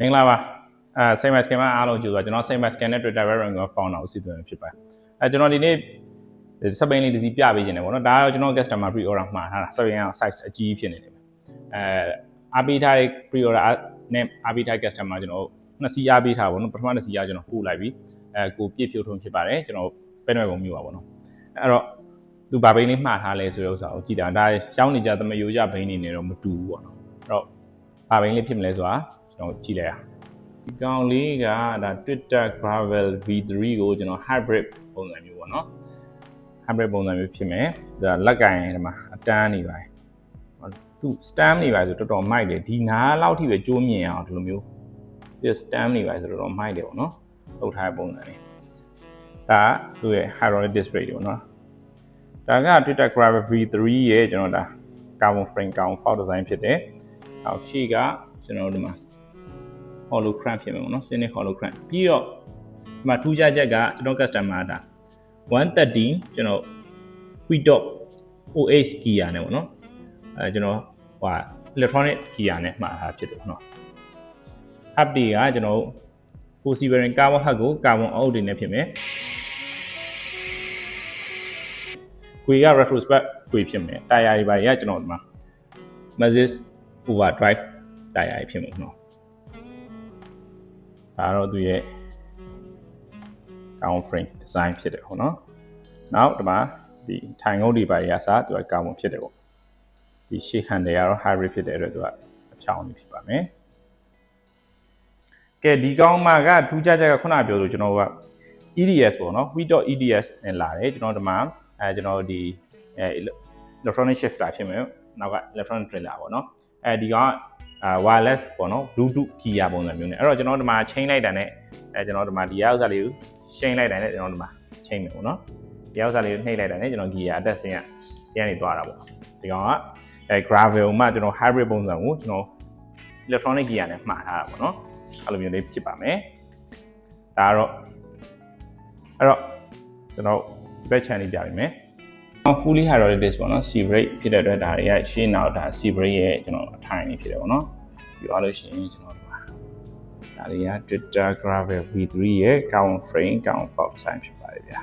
မင်္ဂလာပါSame as Scan မှာအားလုံးကြိုဆိုကျွန်တော် Same as Scan နဲ့ Twitter Revenue ကို founder ကိုစီစဉ်ဖြစ်ပါတယ်ကျွန်တော်ဒီနေ့စပိန်လေးတစ်စီးပြပေးခြင်းတယ်ပေါ့နော်ဒါကကျွန်တော် customer pre order မှာထားတာစပိန်က size အကြီးဖြစ်နေတယ်အားပေးထားတဲ့ pre order နဲ့အားပေးထားတဲ့ customer ကျွန်တော်နှစ်စီးအားပေးထားပါဘောနော်ပထမတစ်စီးကကျွန်တော်ပို့လိုက်ပြီကိုပြည့်ဖြိုးထုံးဖြစ်ပါတယ်ကျွန်တော်ပဲနွယ်ကုန်မျိုးပါဘောနော်အဲ့တော့သူဘာဘိန်းလေးမှားထားလဲဆိုတဲ့ဥစ္စာကိုကြည့်တာဒါရှောင်းနေကြသမယိုးကြဘိန်းနေနေတော့မတူဘူးပေါ့နော်အဲ့တော့ဘာဘိန်းလေးဖြစ်မလဲဆိုတာကျွန်တော်ကြည့်လိုက်ရဒီကောင်လေးကဒါ Twitter Gravel V3 ကိုကျွန်တော် hybrid ပုံစံမျိုးပေါ့နော် hybrid ပုံစံမျိုးဖြစ်မယ်ဒါလက်ကင်ဒီမှာအတန်းနေပါတယ်သူ stamp နေပါဆိုတော်တော်မိုက်တယ်ဒီနားလောက်ထိပဲကျိုးမြင်အောင်ဒီလိုမျိုးပြီး stamp နေပါဆိုတော်တော်မိုက်တယ်ပေါ့နော်ထုတ်ထားတဲ့ပုံစံလေးဒါသူ့ရဲ့ hydraulic display တွေပေါ့နော်ဒါက Twitter Gravel V3 ရဲ့ကျွန်တော်ဒါ carbon frame carbon foil design ဖြစ်တယ်နောက်ရှေ့ကကျွန်တော်ဒီမှာhologram ဖြစ်မှာပေါ့နော် Cynic hologram ပြီးတော့ဒီမှာထူးခြားချက်ကကျွန်တော် customer ဒါ113ကျွန်တော် Quick OS gear နဲ့ပေါ့နော်ကျွန်တော်electronic gear နဲ့မှာထားဖြစ်တယ်ပေါ့နော် update ကကျွန်တော်4C bearing carbon hub ကို carbon out တွေနဲ့ဖြစ်မယ်ခွေက retrospect ခွေဖြစ်မယ်တာယာတွေပါရကျွန်တော်ဒီမှာ Mazis overdrive တာယာတွေဖြစ်မှာပေါ့နော်ဒါတော့သူရဲ့ carbon frame design ဖြစ်တယ်ပေါ့နော်နောက်ဒီမှာဒီထိုင်ငုတ်တွေပါရအစားသူက carbon ဖြစ်တယ်ပေါ့ဒီ shake handle ကတော့ hybrid ဖြစ်တဲ့အတွက်သူကအချောင်းလေးဖြစ်ပါမယ်ကဲဒီကောင်မှာကထူးခြားချက်ကခုနပြောလို့ကျွန်တော်က EDS ပေါ့နော် Quick.EDS နဲ့လာတယ်ကျွန်တော်ဒီမှာကျွန်တော်ဒီelectronic shifter ဖြစ်မယ်နောက်က electronic driller ပေါ့နော်ဒီကောင်wireless ပေါ့နော် Bluetooth gear ပုံစံမျိုးနဲ့အဲ့တော့ကျွန်တော်ဒီမှာချိန်လိုက်တာနဲ့ကျွန်တော်ဒီမှာဒီဥစ္စာလေးကိုချိန်လိုက်တာနဲ့ကျွန်တော်ဒီမှာချိန်မယ်ပေါ့နော်ဒီဥစ္စာလေးကိုနှိပ်လိုက်တာနဲ့ကျွန်တော် gear အတက်ဆင်းရနေသွားတာပေါ့ဒီကောင်ကgravel မှာကျွန်တော် hybrid ပုံစံကိုကျွန်တော် electronic gear နဲ့မှားထားတာပေါ့နော်အဲ့လိုမျိုးလေးဖြစ်ပါမယ်ဒါကတော့အဲ့တော့ကျွန်တော်ဒီဘက် channel ပြပေးမယ်fully hydraulic disc ပေါ့နော် C brake ဖြစ်တဲ့အတွက်ဒါတွေကရှင်းနောက်ဒါ C brake ရဲ့ကျွန်တော်အထိုင်လေးဖြစ်တယ်ပေါ့နော်ပြောလို့ရှိရင်ကျွန်တော်ဒီမှာဒါတွေက Twitter Gravel V3 ရဲ့ carbon frame carbon foil design ဖြစ်ပါတယ်ဗျာ